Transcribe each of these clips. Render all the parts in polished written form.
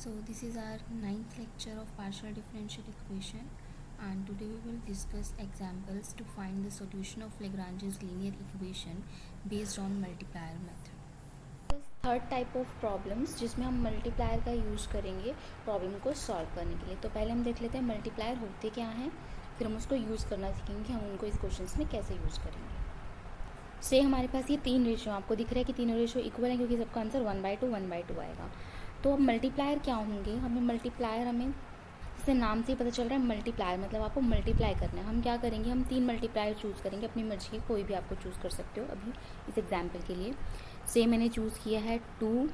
So this is our ninth lecture of partial differential equation, and today we will discuss examples to find the solution of Lagrange's linear equation based on multiplier method. Third type of problems जिसमें हम multiplier का use करेंगे problem को solve करने के लिए। तो पहले हम देख लेते हैं मल्टीप्लायर होते क्या हैं, फिर हम उसको यूज़ करना सीखेंगे कि हम उनको इस क्वेश्चंस में कैसे यूज़ करेंगे। से हमारे पास ये तीन रेशो आपको दिख रहा है कि तीनों रेशो इक्वल है क्योंकि सबका आंसर 1/2 आएगा। तो अब मल्टीप्लायर क्या होंगे, हमें जैसे नाम से ही पता चल रहा है मल्टीप्लायर मतलब आपको मल्टीप्लाई करना है। हम क्या करेंगे, हम तीन मल्टीप्लायर चूज़ करेंगे, अपनी मर्जी की कोई भी आपको चूज़ कर सकते हो। अभी इस एग्जाम्पल के लिए से मैंने चूज़ किया है 2,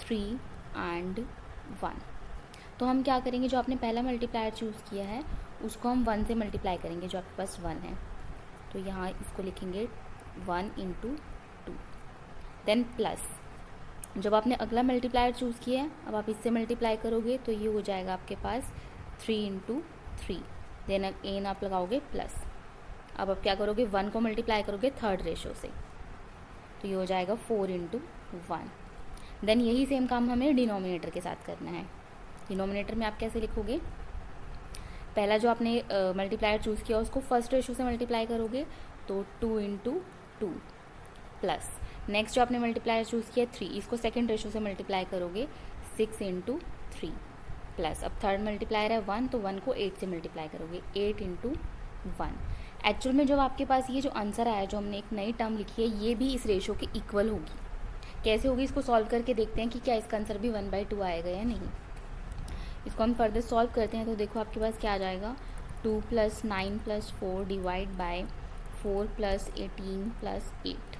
3 एंड 1। तो हम क्या करेंगे, जो आपने पहला मल्टीप्लायर चूज़ किया है उसको हम 1 से मल्टीप्लाई करेंगे, जो आपके पास 1 है। तो यहाँ इसको लिखेंगे 1 × 2, देन प्लस जब आपने अगला मल्टीप्लायर चूज़ किया है अब आप इससे मल्टीप्लाई करोगे तो ये हो जाएगा आपके पास 3 × 3, देन एन आप लगाओगे प्लस। अब आप क्या करोगे, 1 को मल्टीप्लाई करोगे थर्ड रेशो से, तो ये हो जाएगा 4 × 1। देन यही सेम काम हमें डिनोमिनेटर के साथ करना है। डिनोमिनेटर में आप कैसे लिखोगे, पहला जो आपने मल्टीप्लायर चूज़ किया उसको फर्स्ट रेशो से मल्टीप्लाई करोगे तो 2 × 2 प्लस नेक्स्ट जो आपने मल्टीप्लायर चूज़ किया 3, इसको सेकंड रेशो से मल्टीप्लाई करोगे 6 × 3 प्लस अब थर्ड मल्टीप्लायर है 1, तो 1 को 8 से मल्टीप्लाई करोगे 8 × 1। एक्चुअल में जब आपके पास ये जो आंसर आया, जो हमने एक नई टर्म लिखी है, ये भी इस रेशो के इक्वल होगी। कैसे होगी इसको सॉल्व करके देखते हैं कि क्या इसका आंसर भी 1/2 आएगा या नहीं। इसको हम फर्दर सॉल्व करते हैं तो देखो आपके पास क्या आ जाएगा, 2 + 9 + 4 डिवाइड बाय 4 + 18 + 8।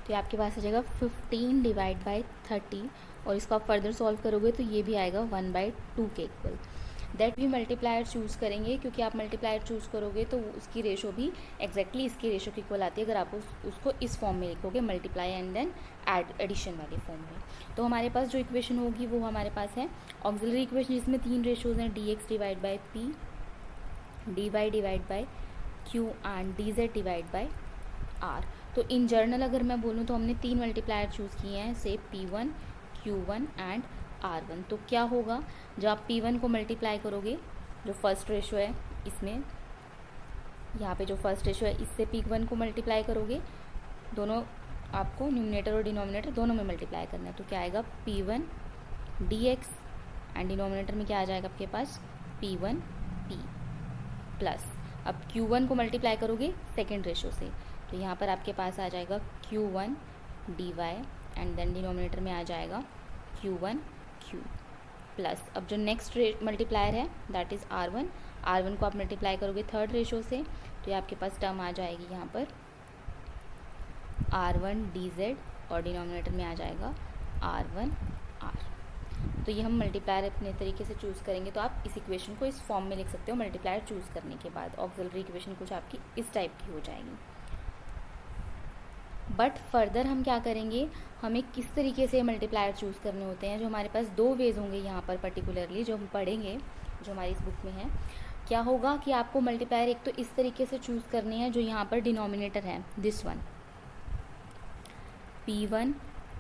तो ये आपके पास आ जाएगा 15 डिवाइड बाय 30, और इसको आप फर्दर सॉल्व करोगे तो ये भी आएगा 1/2 के इक्वल। दैट भी मल्टीप्लायर चूज़ करेंगे क्योंकि आप मल्टीप्लायर चूज़ करोगे तो उसकी रेशो भी एग्जैक्टली इसकी रेशो के इक्वल आती है अगर आप उसको इस फॉर्म में लिखोगे, मल्टीप्लाई एंड देन एडिशन वाले फॉर्म में। तो हमारे पास जो इक्वेशन होगी वो हमारे पास है ऑक्सिलरी इक्वेशन, जिसमें तीन रेशोज़ हैं, dx divide by p, dy divide by q and dz divide by r। तो इन जर्नल अगर मैं बोलूँ तो हमने तीन मल्टीप्लायर चूज़ किए हैं, से p1, q1 एंड r1। तो क्या होगा, जब आप p1 को मल्टीप्लाई करोगे, जो फर्स्ट रेशो है इसमें, यहाँ पे जो फर्स्ट रेशो है इससे p1 को मल्टीप्लाई करोगे, दोनों आपको न्यूमरेटर और डिनोमिनेटर दोनों में मल्टीप्लाई करना है। तो क्या आएगा p1 dx एंड डिनोमिनेटर में क्या आ जाएगा आपके पास p1 p प्लस अब q1 को मल्टीप्लाई करोगे सेकेंड रेशो से, तो यहाँ पर आपके पास आ जाएगा q1 dy and then denominator में आ जाएगा q1 q प्लस अब जो नेक्स्ट मल्टीप्लायर है दैट इज़ r1 को आप मल्टीप्लाई करोगे थर्ड रेशो से, तो ये आपके पास टर्म आ जाएगी यहाँ पर r1 dz और डिनोमिनेटर में आ जाएगा r1 r। तो ये हम मल्टीप्लायर अपने तरीके से चूज़ करेंगे। तो आप इस इक्वेशन को इस फॉर्म में लिख सकते हो मल्टीप्लायर चूज़ करने के बाद। ऑक्सिलरी इक्वेशन कुछ आपकी इस टाइप की हो जाएगी। बट फर्दर हम क्या करेंगे, हमें किस तरीके से मल्टीप्लायर चूज़ करने होते हैं, जो हमारे पास दो वेज होंगे यहाँ पर पर्टिकुलरली जो हम पढ़ेंगे, जो हमारी इस बुक में है। क्या होगा कि आपको मल्टीप्लायर एक तो इस तरीके से चूज़ करने हैं, जो यहाँ पर डिनोमिनेटर है this one, p1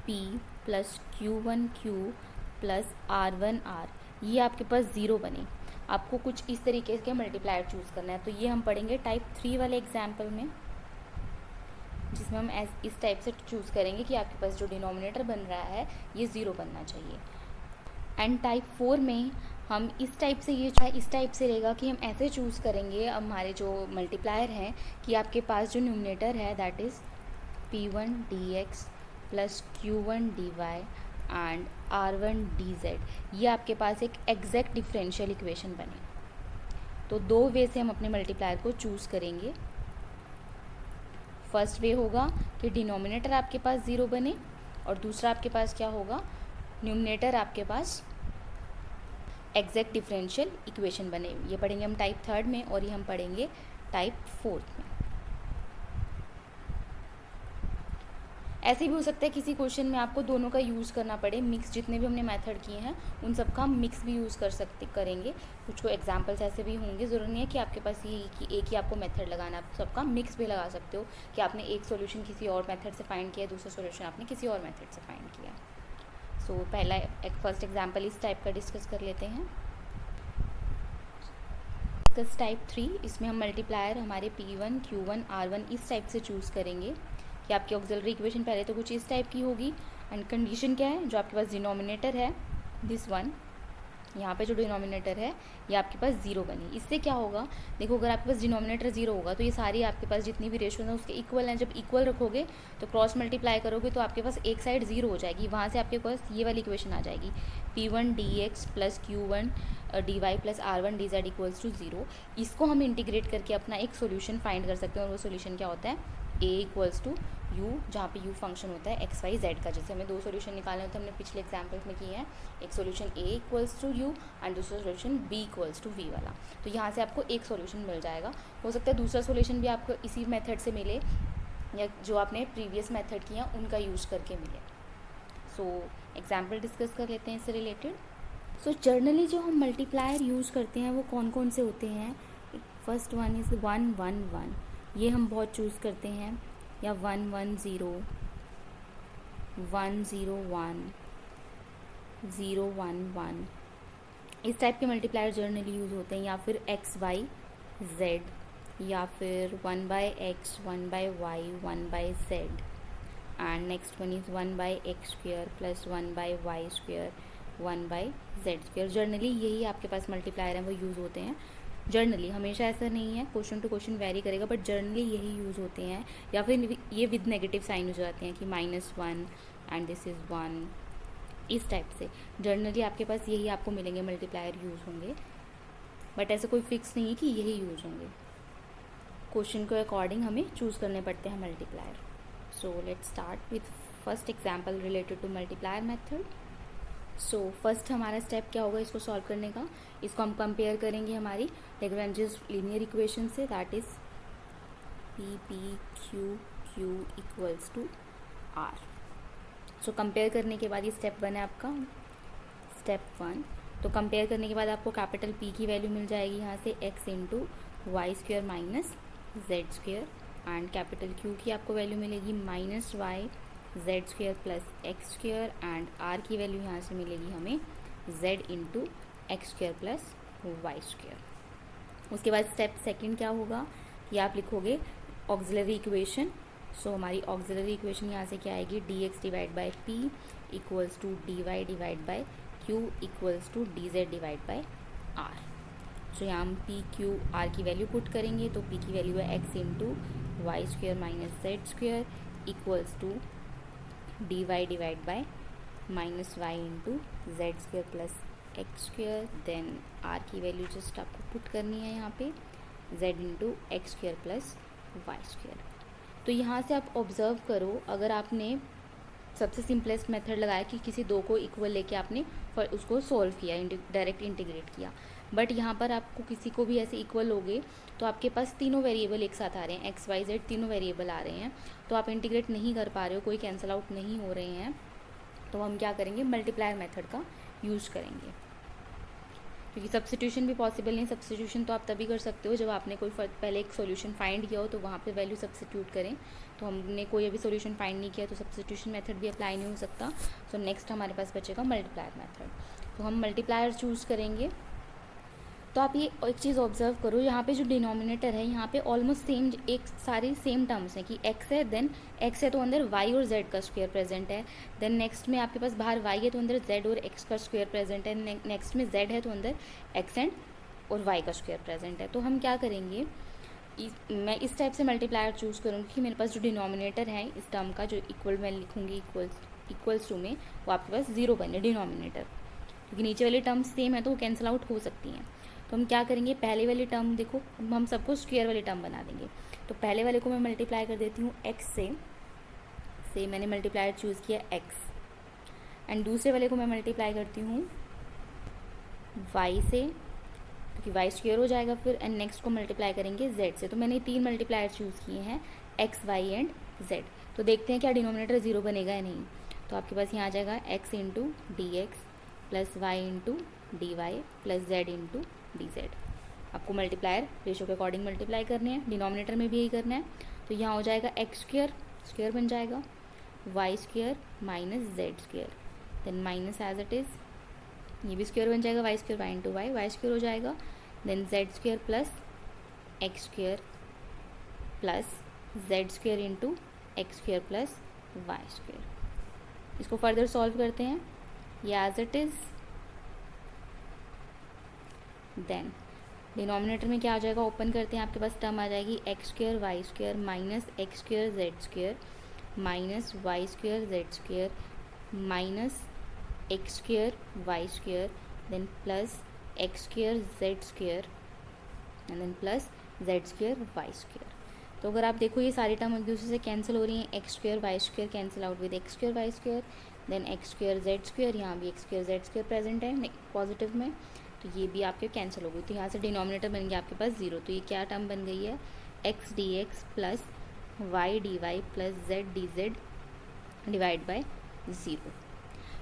p plus q1 q plus r1 r, ये आपके पास ज़ीरो बने। आपको कुछ इस तरीके के मल्टीप्लायर चूज़ करना है। तो ये हम पढ़ेंगे टाइप 3 वाले एग्जाम्पल में, जिसमें हम इस टाइप से चूज़ करेंगे कि आपके पास जो डिनोमिनेटर बन रहा है ये ज़ीरो बनना चाहिए। एंड टाइप 4 में हम इस टाइप से, ये इस टाइप से रहेगा कि हम ऐसे चूज़ करेंगे हमारे जो मल्टीप्लायर हैं कि आपके पास जो न्यूमरेटर है that is p1 dx plus q1 dy and r1 dz, ये आपके पास एक एग्जैक्ट डिफरेंशियल इक्वेशन बने। तो दो वे से हम अपने मल्टीप्लायर को चूज़ करेंगे। फर्स्ट वे होगा कि डिनोमिनेटर आपके पास ज़ीरो बने, और दूसरा आपके पास क्या होगा, न्यूमरेटर आपके पास एग्जैक्ट डिफरेंशियल इक्वेशन बने। ये पढ़ेंगे हम टाइप 3 में, और ये हम पढ़ेंगे टाइप 4 में। ऐसे भी हो सकता है किसी क्वेश्चन में आपको दोनों का यूज़ करना पड़े, मिक्स, जितने भी हमने मेथड किए हैं उन सब का हम मिक्स भी यूज़ करेंगे। कुछ एग्जांपल्स ऐसे भी होंगे, ज़रूरी नहीं है कि आपके पास ये कि एक ही आपको मेथड लगाना, आप सबका मिक्स भी लगा सकते हो कि आपने एक सोल्यूशन किसी और मेथड से फाइंड किया, दूसरा सोल्यूशन आपने किसी और मेथड से फाइंड किया। सो पहला एक फर्स्ट एग्जांपल इस टाइप का डिस्कस कर लेते हैं। डिस्कस टाइप 3, इसमें हम मल्टीप्लायर हमारे P1, Q1, R1 इस टाइप से चूज़ करेंगे कि आपकी ऑक्सिलरी इक्वेशन पहले तो कुछ इस टाइप की होगी एंड कंडीशन क्या है, जो आपके पास डिनोमिनेटर है दिस वन, यहाँ पे जो डिनोमिनेटर है ये आपके पास जीरो बनी। इससे क्या होगा, देखो अगर आपके पास डिनोमिनेटर जीरो होगा तो ये सारी आपके पास जितनी भी रेशियोज हैं उसके इक्वल हैं। जब इक्वल रखोगे तो क्रॉस मल्टीप्लाई करोगे तो आपके पास एक साइड जीरो हो जाएगी, वहाँ से आपके पास ये वाली इक्वेशन आ जाएगी P1 dx plus Q1 dy plus R1 dz equals to zero. इसको हम इंटीग्रेट करके अपना एक सोल्यूशन फाइंड कर सकते हैं, और वो सोल्यूशन क्या होता है, a इक्वल्स टू u, जहाँ पे u फंक्शन होता है एक्स वाई जेड का। जैसे हमें दो सोल्यूशन निकालने होते हैं, हमने पिछले एग्जाम्पल्स में किए हैं, एक solution a equals to u and दूसरा solution b equals to v वाला। तो यहाँ से आपको एक सोल्यूशन मिल जाएगा। हो सकता है दूसरा सोल्यूशन भी आपको इसी मेथड से मिले या जो आपने प्रीवियस मेथड किया उनका यूज़ करके मिले। सो एग्जाम्पल डिस्कस कर लेते हैं इससे रिलेटेड। सो जर्नली जो हम मल्टीप्लायर यूज़ करते हैं वो कौन कौन से होते हैं। फर्स्ट वन इज़ 1 1 1, ये हम बहुत चूज़ करते हैं, या 1 1 0 1 0 1 0 1 1, इस टाइप के मल्टीप्लायर जर्नली यूज़ होते हैं। या फिर एक्स वाई जेड, या फिर 1 by x 1 by y 1 by z, and next one is 1 by x square plus 1 by y square 1 by z square. Generally यही आपके पास मल्टीप्लायर हैं वो यूज़ होते हैं। जर्नली हमेशा ऐसा नहीं है, क्वेश्चन टू क्वेश्चन वेरी करेगा, बट जर्नली यही यूज़ होते हैं। या फिर ये विद नेगेटिव साइन हो जाते हैं कि -1 एंड दिस इज़ 1, इस टाइप से जर्नली आपके पास यही आपको मिलेंगे मल्टीप्लायर यूज़ होंगे, बट ऐसा कोई फिक्स नहीं है कि यही यूज़ होंगे। क्वेश्चन के अकॉर्डिंग हमें चूज़ करने पड़ते हैं multiplier. So let's start with first example related to multiplier method. So first हमारा स्टेप क्या होगा इसको सॉल्व करने का, इसको हम कंपेयर करेंगे हमारी लैग्रेंजेस लीनियर इक्वेशन से, that is P P Q Q equals to R। So compare करने के बाद ये स्टेप 1 है आपका, स्टेप 1। तो कंपेयर करने के बाद आपको कैपिटल P की वैल्यू मिल जाएगी यहाँ से x into y square minus z square, and capital Q की आपको वैल्यू मिलेगी minus y z square plus x square, and R की वैल्यू यहाँ से मिलेगी हमें z into x square plus y square. उसके बाद स्टेप सेकंड क्या होगा कि आप लिखोगे ऑक्सिलरी इक्वेशन। सो हमारी ऑक्सिलरी इक्वेशन यहाँ से क्या आएगी, dx divide by p equals to dy divide by q equals to dz divide by r. So यहाँ हम p q r की वैल्यू पुट करेंगे, तो p की वैल्यू है x into y square minus z square equals to dy divide by minus y into z square plus x square, then r की value just आपको put करनी है यहाँ पे z into x square plus y square. तो यहाँ से आप ऑब्जर्व करो, अगर आपने सबसे सिंपलेस्ट मेथड लगाया कि किसी दो को इक्वल लेके आपने उसको सॉल्व किया, डायरेक्ट इंटीग्रेट किया, बट यहाँ पर आपको किसी को भी ऐसे इक्वल होगे तो आपके पास तीनों वेरिएबल एक साथ आ रहे हैं, एक्स वाई जेड तीनों वेरिएबल आ रहे हैं, तो आप इंटीग्रेट नहीं कर पा रहे हो, कोई कैंसिल आउट नहीं हो रहे हैं, तो हम क्या करेंगे, मल्टीप्लायर मेथड का यूज़ करेंगे। क्योंकि सब्स्टिट्यूशन भी पॉसिबल नहीं, सब्स्टिट्यूशन तो आप तभी कर सकते हो जब आपने कोई पहले एक सॉल्यूशन फाइंड किया हो तो वहाँ पे वैल्यू सब्स्टिट्यूट करें। तो हमने कोई अभी सॉल्यूशन फाइंड नहीं किया तो सब्स्टिट्यूशन मेथड भी अप्लाई नहीं हो सकता। सो नेक्स्ट हमारे पास बचेगा मल्टीप्लायर मेथड। तो हम मल्टीप्लायर चूज़ करेंगे। तो आप ये एक चीज़ ऑब्जर्व करो, यहाँ पे जो डिनोमिनेटर है यहाँ पे ऑलमोस्ट सेम, एक सारी सेम टर्म्स हैं कि x है, देन x है तो अंदर y और z का स्क्वायर प्रेजेंट है, देन नेक्स्ट में आपके पास बाहर y है तो अंदर z और x का स्क्वायर प्रेजेंट है, नेक्स्ट में z है तो अंदर x एंड और y का स्क्वायर प्रेजेंट है। तो हम क्या करेंगे, मैं इस टाइप से मल्टीप्लायर चूज़ करूँगी कि मेरे पास जो डिनोमिनेटर है इस टर्म का, जो इक्वल मैं लिखूँगी इक्वल्स टू में, वो आपके पास जीरो बने डिनोमिनेटर, क्योंकि नीचे वाली टर्म्स सेम है तो वो कैंसिल आउट हो सकती हैं। तो हम क्या करेंगे, पहले वाली टर्म देखो हम सबको स्क्वायर वाली टर्म बना देंगे। तो पहले वाले को मैं मल्टीप्लाई कर देती हूँ x से मैंने मल्टीप्लायर चूज़ किया x, एंड दूसरे वाले को मैं मल्टीप्लाई करती हूँ y से, क्योंकि y स्क्वायर हो जाएगा फिर, एंड नेक्स्ट को मल्टीप्लाई करेंगे z से। तो मैंने 3 मल्टीप्लायर चूज़ किए हैं x, y एंड z। तो देखते हैं क्या डिनोमिनेटर जीरो बनेगा या नहीं। तो आपके पास यहाँ आ जाएगा x into d x plus y into d y plus z into d z. आपको मल्टीप्लायर रेशो के अकॉर्डिंग मल्टीप्लाई करने हैं, डिनोमिनेटर में भी यही करना है। तो यहाँ हो जाएगा एक्स स्क्वायर बन जाएगा, y square minus Z square then minus as it is, ये भी स्क्वायर बन जाएगा, y square y into y, y square हो जाएगा, then z square plus x square plus Z square into x square plus Y square. इसको further solve करते हैं, ये as it is, then denominator में क्या आ जाएगा, ओपन करते हैं, आपके पास टर्म आ जाएगी x square y square minus x square z square minus Y square z square minus x square y square, then plus x square z square and then plus Z square y square. तो अगर आप देखो ये सारी term एक दूसरे से cancel हो रही हैं, x square y square cancel out with x square y square, then x square z square, यहाँ भी x square z square present है पॉजिटिव में, तो ये भी आपके कैंसिल हो गई। तो यहाँ से डिनोमिनेटर बन गया आपके पास 0। तो ये क्या टर्म बन गई है, x d x plus y d y plus z d z divide by 0।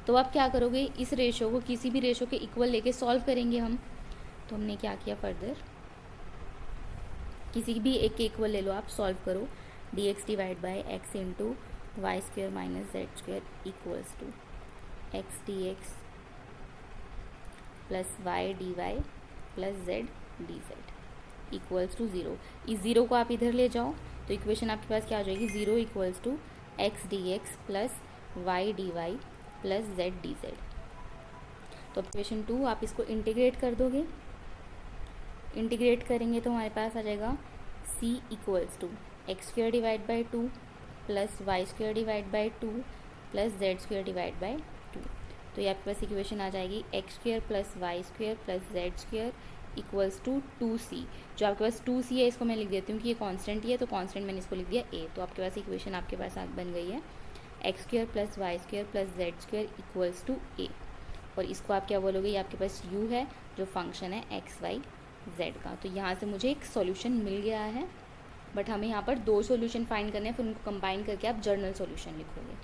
तो आप क्या करोगे, इस रेशो को किसी भी रेशो के इक्वल लेके सॉल्व करेंगे हम। तो हमने क्या किया, फर्दर किसी भी एक के इक्वल ले लो, आप सॉल्व करो, d x divide by x into y square minus Z square equals to x d x plus y d y plus z d z equals to 0। इस 0 को आप इधर ले जाओ तो इक्वेशन आपके पास क्या हो जाएगी, 0 equals to x d x plus y d y plus z d z. तो इक्वेशन 2 आप इसको इंटीग्रेट कर दोगे, इंटीग्रेट करेंगे तो हमारे पास आ जाएगा c equals to x square divide by 2 plus Y square divide by 2 plus Z square divide by 2। तो ये आपके पास इक्वेशन आ जाएगी x square plus Y square plus Z square equals to 2c। जो आपके पास 2c है इसको मैं लिख देती हूँ कि ये कांस्टेंट ही है, तो कांस्टेंट मैंने इसको लिख दिया a। तो आपके पास इक्वेशन आपके पास बन गई है x square plus Y square plus Z square equals to a। और इसको आप क्या बोलोगे, ये आपके पास u है जो फंक्शन है एक्स वाई जेड का। तो यहाँ से मुझे एक सॉल्यूशन मिल गया है, बट हमें यहाँ पर 2 सॉल्यूशन फाइंड करने हैं, फिर उनको कंबाइन करके आप जर्नल सॉल्यूशन लिखोगे।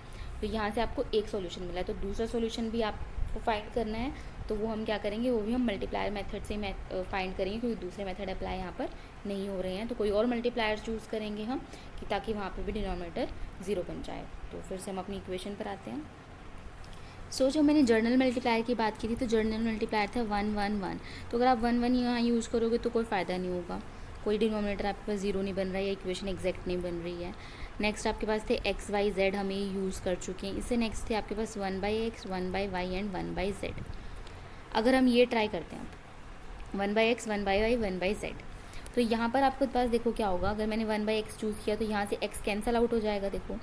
तो यहाँ से आपको एक सॉल्यूशन मिला है, तो दूसरा सॉल्यूशन भी आपको फाइंड करना है, तो वो हम क्या करेंगे, वो भी हम मल्टीप्लायर मेथड से फाइंड करेंगे, क्योंकि दूसरे मेथड अप्लाई यहाँ पर नहीं हो रहे हैं। तो कोई और मल्टीप्लायर चूज़ करेंगे हम कि ताकि वहाँ पर भी डिनोमिनेटर 0 बन जाए। तो फिर से हम अपनी इक्वेशन पर आते हैं। सो जब मैंने जर्नल मल्टीप्लायर की बात की थी, तो जर्नल मल्टीप्लायर था 1 1 1। तो अगर आप 1 1 यहाँ यूज़ करोगे तो कोई फ़ायदा नहीं होगा, कोई डिनोमिनेटर आपके पास 0 नहीं बन रहा है, या इक्वेशन एग्जैक्ट नहीं बन रही है। नेक्स्ट आपके पास थे एक्स वाई जेड, हम ये यूज़ कर चुके हैं। इससे नेक्स्ट थे आपके पास 1 by x 1 by y and 1 by z. अगर हम ये ट्राई करते हैं 1 by x 1 by y 1 by z, तो यहाँ पर आपके पास देखो क्या होगा, अगर मैंने 1 बाई एक्स चूज़ किया तो यहाँ से एक्स कैंसिल आउट हो जाएगा, देखो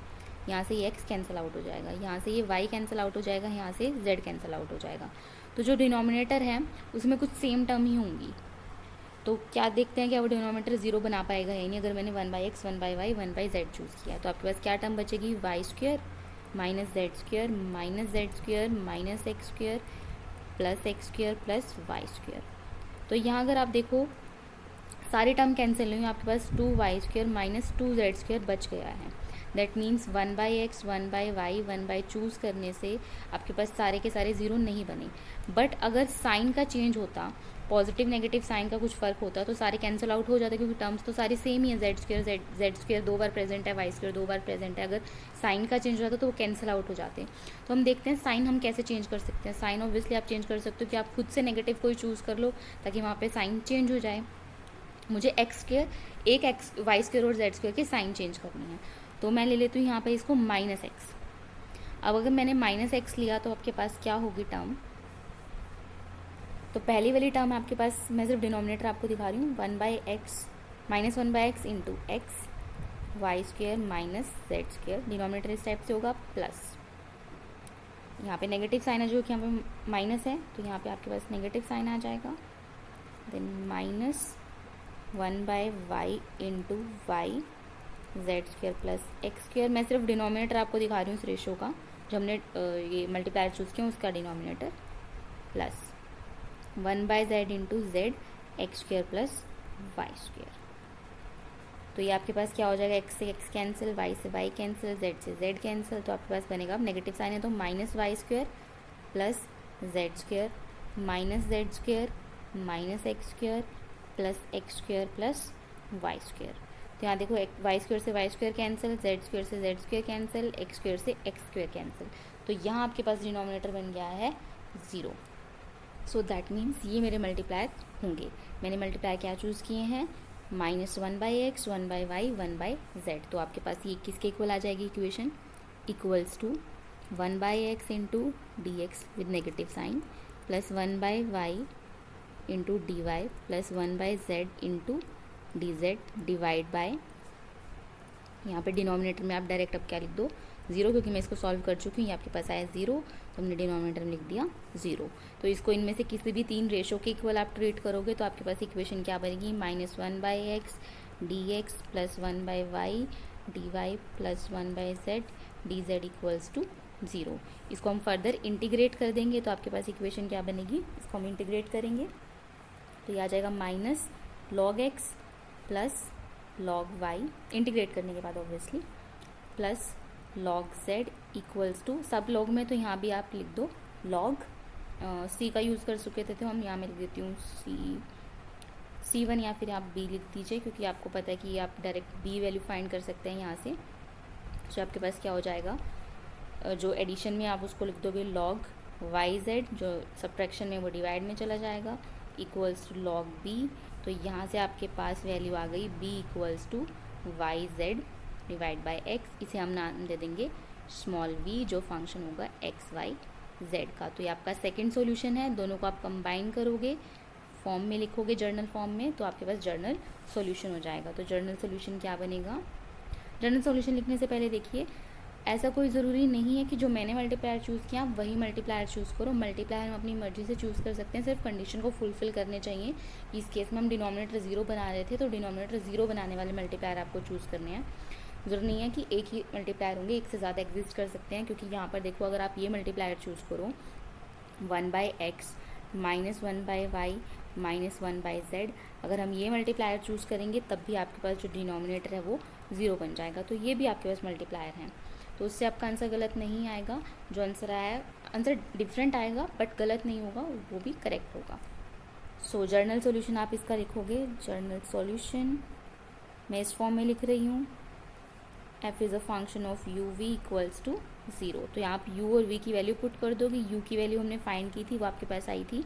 यहाँ से ये एक्स कैंसिल आउट हो जाएगा, यहाँ से ये वाई कैंसिल आउट हो जाएगा, यहाँ से जेड कैंसिल आउट हो जाएगा। तो जो डिनोमिनेटर है उसमें कुछ सेम टर्म ही होंगी। तो क्या देखते हैं कि अब डिनोमिनेटर 0 बना पाएगा या नहीं। अगर मैंने 1 by x 1 by y 1 by z choose किया, तो आपके पास क्या टर्म बचेगी, y square minus Z square minus Z square minus x square plus x square plus Y square. तो यहाँ अगर आप देखो सारे टर्म कैंसिल हुए, आपके पास 2 y square minus 2 z square बच गया है। That means 1 by x 1 by y 1 by choose करने से आपके पास सारे के सारे 0 नहीं बने। बट अगर साइन का चेंज होता, पॉजिटिव नेगेटिव साइन का कुछ फ़र्क होता, तो सारे कैंसिल आउट हो जाते, क्योंकि टर्म्स तो सारी सेम ही है। जेड स्क्वायर 2 बार प्रेजेंट है, वाई स्क्वायर 2 बार प्रेजेंट है। अगर साइन का चेंज हो जाता तो वो कैंसिल आउट हो जाते। तो हम देखते हैं साइन हम कैसे चेंज कर सकते हैं। साइन ऑब्वियसली आप चेंज कर सकते हो कि आप खुद से नेगेटिव कोई चूज़ कर लो ताकि वहाँ पर साइन चेंज हो जाए। मुझे एक्स स्क्वायर एक एक्स वाई स्क्वायर और जेड स्क्वायर की साइन चेंज करनी है, तो मैं ले लेती हूँ यहाँ पे इसको माइनस एक्स। अब अगर मैंने माइनस एक्स लिया तो आपके पास क्या होगी टर्म, तो पहली वाली टर्म आपके पास, मैं सिर्फ डिनोमिनेटर आपको दिखा रही हूँ, 1 by x minus 1 by x into x y square minus Z square. Denominator इस टाइप से होगा प्लस, यहाँ पे नेगेटिव साइन है जो कि यहाँ पे माइनस है, तो यहाँ पे आपके पास नेगेटिव साइन आ जाएगा। Then minus 1 by y into y z square plus x square. मैं सिर्फ डिनोमिनेटर आपको दिखा रही हूँ इस रेशो का, जो हमने ये मल्टीप्लायर चूज़ किया उसका denominator, plus 1 by Z into Z X square plus Y square. तो ये आपके पास क्या हो जाएगा, एक्स से एक्स कैंसिल, वाई से वाई कैंसिल, जेड से जेड कैंसिल। तो आपके पास बनेगा, अब नेगेटिव साइन है तो minus Y square plus Z square minus Z square minus x square plus x square plus Y square. तो यहाँ देखो वाई स्क्वायर से Y square cancel, Z square से Z square cancel, x square से x square cancel. तो यहाँ आपके पास denominator बन गया है 0। सो दैट मीन्स ये मेरे मल्टीप्लायर होंगे। मैंने मल्टीप्लायर क्या चूज़ किए हैं, -1/x, 1/y, 1/z। तो आपके पास ये किसके इक्वल आ जाएगी equation, equals to 1/x into d x with negative sign plus 1/y into d y plus 1/z into d z divide by, यहाँ पे डिनोमिनेटर में आप डायरेक्ट अब क्या लिख दो 0, क्योंकि मैं इसको सॉल्व कर चुकी हूँ। ये आपके पास आया 0, तो हमने डिनोमिनेटर में लिख दिया 0। तो इसको इनमें से किसी भी 3 रेशो के इक्वल आप ट्रीट करोगे तो आपके पास इक्वेशन क्या बनेगी, -1/x dx plus 1/y dy plus 1/z dz equals to 0। इसको हम फर्दर इंटीग्रेट कर देंगे तो आपके पास इक्वेशन क्या बनेगी, इसको हम इंटीग्रेट करेंगे तो ये आ जाएगा minus log x plus log y, integrate करने के बाद obviously, plus log z equals to, सब log में तो यहाँ भी आप लिख दो log, c का यूज़ कर चुके थे तो हम यहाँ में लिख देती हूँ c1 या फिर आप b लिख दीजिए, क्योंकि आपको पता है कि आप डायरेक्ट b वैल्यू फाइंड कर सकते हैं यहाँ से। तो आपके पास क्या हो जाएगा, जो एडिशन में आप उसको लिख दोगे log yz, जो सब्ट्रैक्शन में वो डिवाइड में चला जाएगा, इक्वल्स टू log b। तो यहाँ से आपके पास वैल्यू आ गई b equals to y z divide by x. इसे हम नाम दे देंगे स्मॉल v, जो फंक्शन होगा एक्स वाई जेड का। तो ये आपका सेकंड सॉल्यूशन है। दोनों को आप कंबाइन करोगे, फॉर्म में लिखोगे जर्नल फॉर्म में, तो आपके पास जर्नल सॉल्यूशन हो जाएगा। तो जर्नल सॉल्यूशन क्या बनेगा, जर्नल सॉल्यूशन लिखने से पहले देखिए, ऐसा कोई ज़रूरी नहीं है कि जो मैंने मल्टीप्लायर चूज़ किया आप वही मल्टीप्लायर चूज़ करो। मल्टीप्लायर हम अपनी मर्जी से चूज़ कर सकते हैं, सिर्फ कंडीशन को फुलफिल करने चाहिए। इस केस में हम डिनोमिनेटर 0 बना रहे थे, तो डिनोमिनेटर 0 बनाने वाले मल्टीप्लायर आपको चूज़ करने हैं। ज़रूरी नहीं है कि एक ही मल्टीप्लायर होंगे, एक से ज़्यादा एग्जिस्ट कर सकते हैं, क्योंकि यहाँ पर देखो अगर आप ये मल्टीप्लायर चूज़ करो 1/x minus 1/y minus 1/z, अगर हम ये मल्टीप्लायर चूज़ करेंगे तब भी आपके पास जो डिनोमिनेटर है वो 0 बन जाएगा। तो ये भी आपके पास मल्टीप्लायर हैं, तो उससे आपका आंसर गलत नहीं आएगा। जो आंसर आया आंसर डिफरेंट आएगा बट गलत नहीं होगा, वो भी करेक्ट होगा। सो जर्नल सॉल्यूशन आप इसका लिखोगे, जर्नल सॉल्यूशन मैं इस फॉर्म में लिख रही हूँ, f is a function of u v equals to 0। तो यहाँ आप u और v की वैल्यू पुट कर दोगे। u की वैल्यू हमने फाइंड की थी, वो आपके पास आई थी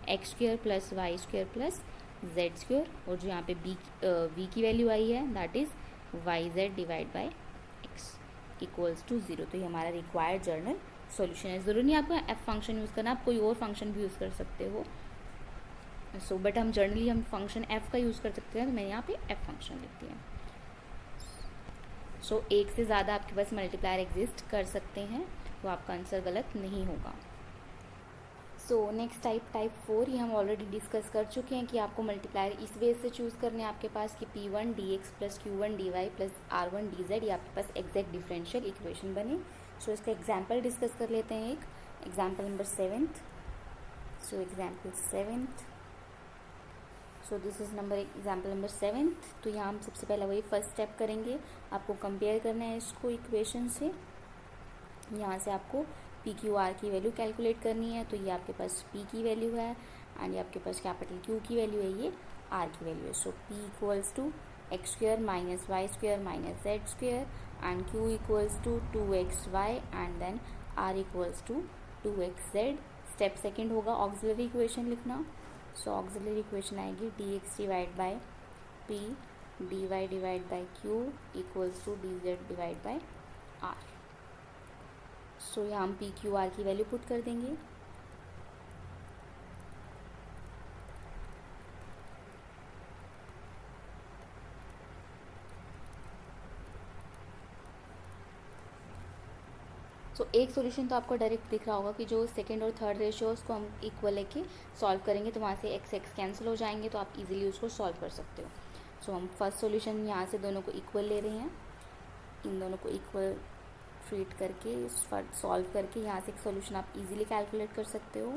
x² plus y² plus z², और जो यहाँ पे v की वैल्यू आई है that is yz divide by x equals to 0। तो ये हमारा रिक्वायर्ड जर्नल सॉल्यूशन है। ज़रूरी नहीं आपको f फंक्शन यूज़ करना, आप कोई और फंक्शन भी यूज़ कर सकते हो। सो बट हम जर्नली हम फंक्शन f का यूज़ कर सकते हैं, तो मैंने यहाँ पे f फंक्शन लिख दिया। सो एक से ज़्यादा आपके पास मल्टीप्लायर एग्जिस्ट कर सकते हैं, तो आपका आंसर गलत नहीं होगा। सो नेक्स्ट टाइप 4, ये हम ऑलरेडी डिस्कस कर चुके हैं कि आपको मल्टीप्लायर इस वे से चूज़ करने हैं आपके पास कि p1 dx plus q1 dy plus r1 dz, ये आपके पास एग्जैक्ट डिफरेंशियल इक्वेशन बने। सो इसका एग्जाम्पल डिस्कस कर लेते हैं, एक example number 7th। So example 7th, so this is example number 7th। तो यहाँ हम सबसे पहले वही फर्स्ट स्टेप करेंगे, आपको कंपेयर करना है इसको इक्वेशन से। यहाँ से आपको पी क्यू आर की वैल्यू कैलकुलेट करनी है, तो ये आपके पास p की वैल्यू है एंड ये आपके पास कैपिटल Q की वैल्यू है, ये r की वैल्यू है। So p equals to x² minus y² minus z² and q equals to 2xy and then r equals to 2xz। Step second होगा ऑक्सिलरी इक्वेशन लिखना। सो ऑक्सिलरी इक्वेशन आएगी dx divide by p dy divide by q equals to dz divide by r। So यहाँ हम p q r की value put कर देंगे। सो एक solution तो आपको डायरेक्ट दिख रहा होगा कि जो सेकंड और थर्ड रेशियो उसको हम इक्वल लेके सॉल्व करेंगे, तो वहाँ से x कैंसिल हो जाएंगे, तो आप इजीली उसको सॉल्व कर सकते हो। सो हम फर्स्ट सॉल्यूशन यहाँ से दोनों को इक्वल ले रहे हैं, इन दोनों को इक्वल ट्रीट करके सॉल्व करके यहाँ से एक सॉल्यूशन आप इजीली कैलकुलेट कर सकते हो।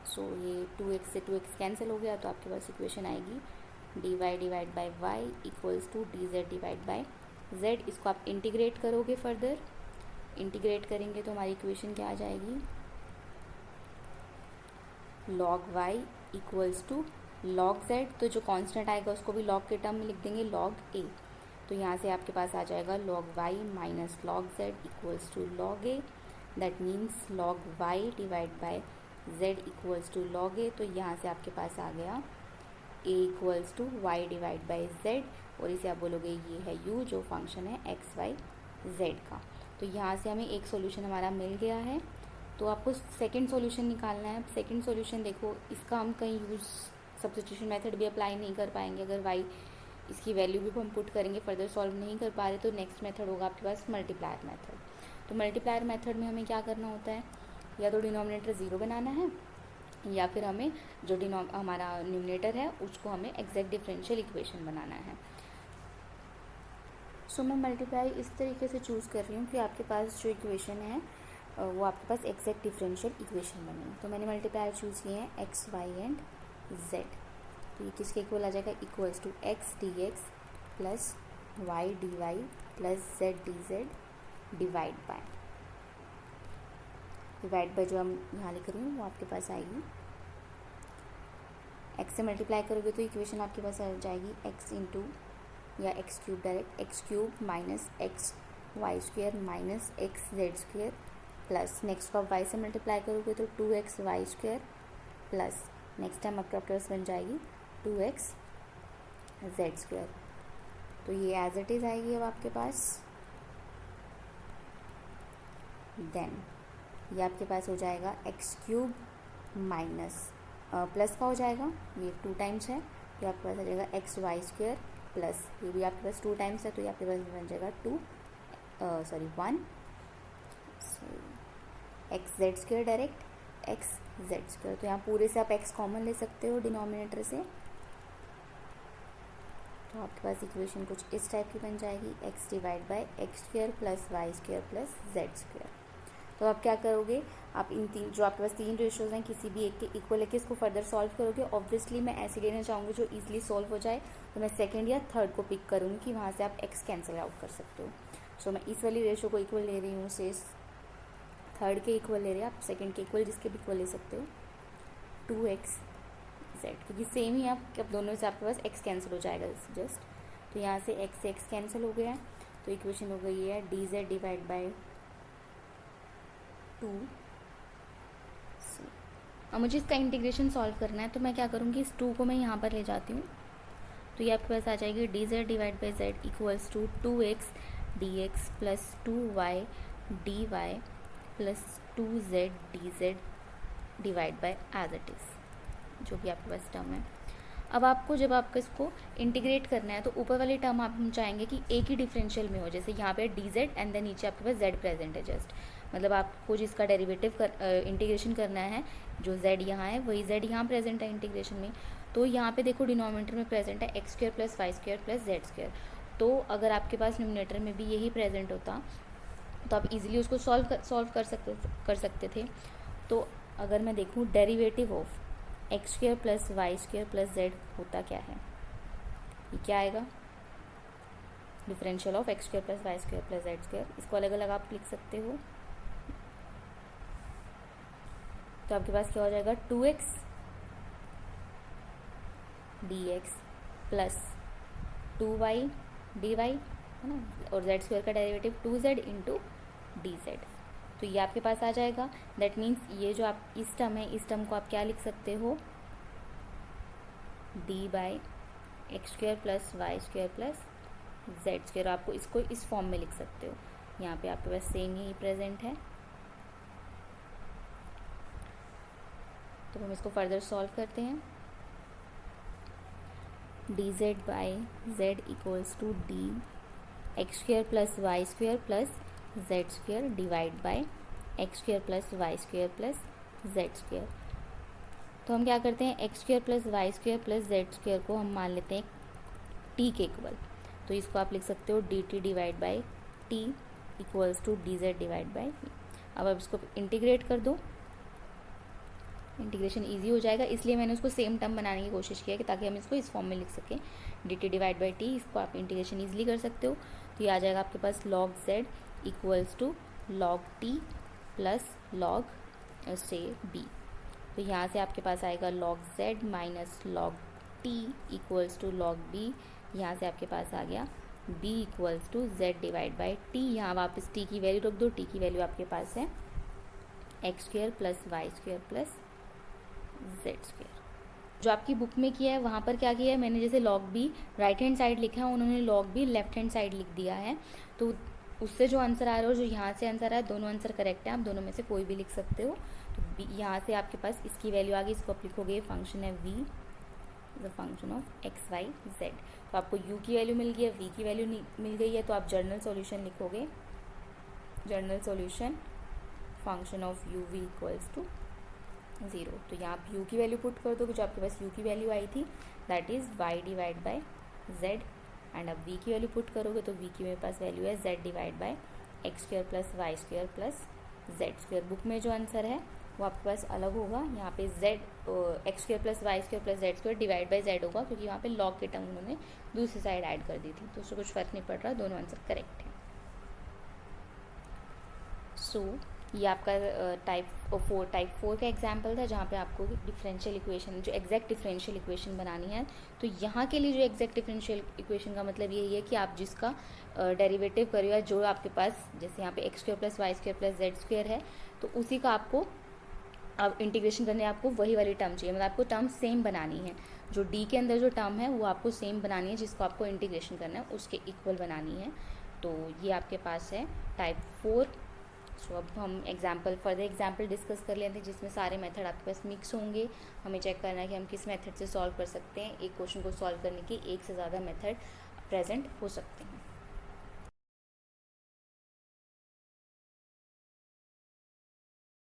सो ये 2x से 2x कैंसिल हो गया, तो आपके पास इक्वेशन आएगी dy divide by y equals to dz divide by z। इसको आप इंटीग्रेट करोगे, फर्दर इंटीग्रेट करेंगे तो हमारी इक्वेशन क्या आ जाएगी, log y equals to log z। तो जो कांस्टेंट आएगा उसको भी log के टर्म में लिख देंगे log a। तो यहाँ से आपके पास आ जाएगा log y minus log z equals to log a that means log y divide by z equals to log a। तो यहाँ से आपके पास आ गया a equals to y divide by z, और इसे आप बोलोगे ये है u जो फंक्शन है x y z का। तो यहाँ से हमें एक सॉल्यूशन हमारा मिल गया है। तो आपको सेकंड सॉल्यूशन निकालना है। सेकंड सॉल्यूशन देखो, इसका हम कहीं यूज़ सब्स्टिट्यूशन मेथड भी अप्लाई नहीं कर पाएंगे। अगर y इसकी वैल्यू भी हम पुट करेंगे, फर्दर सॉल्व नहीं कर पा रहे, तो नेक्स्ट मेथड होगा आपके पास मल्टीप्लायर मेथड। तो मल्टीप्लायर मेथड में हमें क्या करना होता है, या तो डिनोमिनेटर ज़ीरो बनाना है, या फिर हमें जो हमारा न्यूमरेटर है उसको हमें एग्जैक्ट डिफरेंशियल इक्वेशन बनाना है। सो मैं मल्टीप्लाई इस तरीके से चूज़ कर रही हूँ कि आपके पास जो इक्वेशन है वो आपके पास एग्जैक्ट डिफरेंशियल इक्वेशन बने। तो मैंने मल्टीप्लायर चूज़ किए हैं एक्स वाई एंड जेड। तो ये किसके इक्वल आ जाएगा, equals to x d x plus y d y plus z d z divide by जो हम यहाँ लिख रही हूँ वो आपके पास आएगी। एक्स से मल्टीप्लाई करोगे तो इक्वेशन आपके पास आ जाएगी एक्स इंटू या x cube, direct x cube minus x y square minus x z square plus next को आप वाई से मल्टीप्लाई करोगे तो 2x y square plus next time आपके पास बन जाएगी 2x जेड स्क्वेयर। तो ये एज इट इज़ आएगी अब आपके पास। देन ये आपके पास हो जाएगा एक्स क्यूब माइनस प्लस का हो जाएगा, ये 2 टाइम्स है, ये आपके पास आ जाएगा एक्स वाई स्क्वेयर प्लस ये भी आपके पास 2 टाइम्स है, तो ये आपके पास बन जाएगा 1 x z square direct x z square. तो यहाँ पूरे से आप एक्स कॉमन ले सकते हो डिनोमिनेटर से। तो आपके पास इक्वेशन कुछ इस टाइप की बन जाएगी, x divide by x square plus y square plus z square. तो आप क्या करोगे, आप इन तीन जो आपके पास 3 रेशियोज़ हैं किसी भी एक के इक्वल लेके इसको फर्दर सॉल्व करोगे। ऑब्वियसली मैं ऐसे लेना चाहूँगी जो इजीली सॉल्व हो जाए, तो मैं सेकंड या थर्ड को पिक करूँगी कि वहाँ से आप एक्स कैंसिल आउट कर सकते हो। सो मैं इस वाली रेशियो को इक्वल ले रही हूँ, से थर्ड के इक्वल ले रहे हैं, आप सेकंड के इक्वल जिसके भी इक्वल ले सकते हो 2x z, क्योंकि सेम ही आप दोनों से आपके पास x कैंसिल हो जाएगा जस्ट। तो यहाँ से x से x कैंसिल हो गया है, तो इक्वेशन हो गई है dz डिवाइड बाय 2। अब मुझे इसका इंटीग्रेशन सॉल्व करना है, तो मैं क्या करूँगी, इस 2 को मैं यहाँ पर ले जाती हूँ। तो ये आपके पास आ जाएगी dz divide by z equals to 2x dx plus 2y dy plus 2z dz divide by as it is, जो भी आपके पास टर्म है। अब आपको जब आपको इसको इंटीग्रेट करना है तो ऊपर वाली टर्म आप हम चाहेंगे कि एक ही डिफरेंशियल में हो, जैसे यहाँ पे dz एंड देन नीचे आपके पास z प्रेजेंट है जस्ट, मतलब आपको जिसका डेरिवेटिव इंटीग्रेशन करना है, जो z यहाँ है वही z यहाँ प्रेजेंट है इंटीग्रेशन में। तो यहाँ पे देखो डिनोमिनेटर में प्रेजेंट है x square plus y square plus z square. तो अगर आपके पास न्यूमरेटर में भी यही प्रेजेंट होता तो आप इजीली उसको सॉल्व कर सकते थे। तो अगर मैं देखूँ derivative of x square plus y square plus z होता क्या है, ये क्या आएगा, differential of x square plus y square plus z square. इसको अलग अलग आप लिख सकते हो। तो आपके पास क्या हो जाएगा 2x dx plus 2y dy है ना, और z स्क्वायर का derivative 2z into d z. तो ये आपके पास आ जाएगा। दैट मीन्स ये जो आप इस टर्म है, इस टर्म को आप क्या लिख सकते हो, d by x square plus Y square plus Z square. आपको इसको इस फॉर्म में लिख सकते हो। यहाँ पे आपके पास सेम ही प्रेजेंट है। तो हम इसको फर्दर सॉल्व करते हैं। D z by z equals to d x square plus y square plus z square divide by x square plus y square plus z square. तो हम क्या करते हैं, x square plus y square plus z square को हम मान लेते हैं टी के इक्वल। तो इसको आप लिख सकते हो d t divide by t equals to d z divide by. अब आप इसको इंटीग्रेट कर दो, इंटीग्रेशन इजी हो जाएगा, इसलिए मैंने उसको सेम टर्म बनाने की कोशिश किया कि ताकि हम इसको इस फॉर्म में लिख सकें, D t divide by T. इसको आप इंटीग्रेशन इजीली कर सकते हो। तो ये आ जाएगा आपके पास log z equals to log t plus log से बी। तो यहाँ से आपके पास आएगा log z minus log t equals to log b. यहाँ से आपके पास आ गया b equals to z divide by t. यहाँ वापस t की वैल्यू रख दो, t की वैल्यू आपके पास है x square plus y square plus z square. जो आपकी बुक में किया है वहाँ पर क्या किया है मैंने, जैसे log b right hand side लिखा है, उन्होंने log b left hand side लिख दिया है। तो उससे जो आंसर आ रहा है और जो यहाँ से आंसर आया, दोनों आंसर करेक्ट है, आप दोनों में से कोई भी लिख सकते हो। तो यहाँ से आपके पास इसकी वैल्यू आ गई, इसको आप लिखोगे फंक्शन है v is a function of x y z. तो आपको u की वैल्यू मिल गई है, v की वैल्यू मिल गई है, तो आप जर्नल सॉल्यूशन लिखोगे, general solution function of u v equals to 0। तो यहाँ आप u की वैल्यू पुट कर दोगे, जो आपके पास u की वैल्यू आई थी that is y divide by z, and अब v की वैल्यू पुट करोगे तो v की मेरे पास वैल्यू है z divide by x square plus y square plus z square. Book में जो आंसर है वो आपके पास अलग होगा, यहाँ पे z x square plus y square plus z square divide by z होगा, क्योंकि यहाँ पे लॉग की टर्म उन्होंने दूसरी साइड ऐड कर दी थी, तो उससे कुछ फ़र्क नहीं पड़ रहा, दोनों आंसर करेक्ट है। सो ये आपका टाइप 4 का एग्जाम्पल था, जहाँ पे आपको डिफरेंशियल इक्वेशन, जो एग्जैक्ट डिफरेंशियल इक्वेशन बनानी है। तो यहाँ के लिए जो एग्जैक्ट डिफरेंशियल इक्वेशन का मतलब यही है कि आप जिसका डेरिवेटिव करो, या जो आपके पास जैसे यहाँ पे x square plus y square plus z square है, तो उसी का आपको अब इंटीग्रेशन करने आपको वही वाली टर्म चाहिए, मतलब आपको टर्म सेम बनानी है। जो डी के अंदर जो टर्म है वो आपको सेम बनानी है, जिसको आपको इंटीग्रेशन करना है उसके इक्वल बनानी है। तो ये आपके पास है टाइप 4। सो अब हम फर्दर एग्जाम्पल डिस्कस कर लेते हैं, जिसमें सारे मेथड आपके पास मिक्स होंगे। हमें चेक करना है कि हम किस मेथड से सॉल्व कर सकते हैं। एक क्वेश्चन को सॉल्व करने की एक से ज़्यादा मेथड प्रेजेंट हो सकते हैं।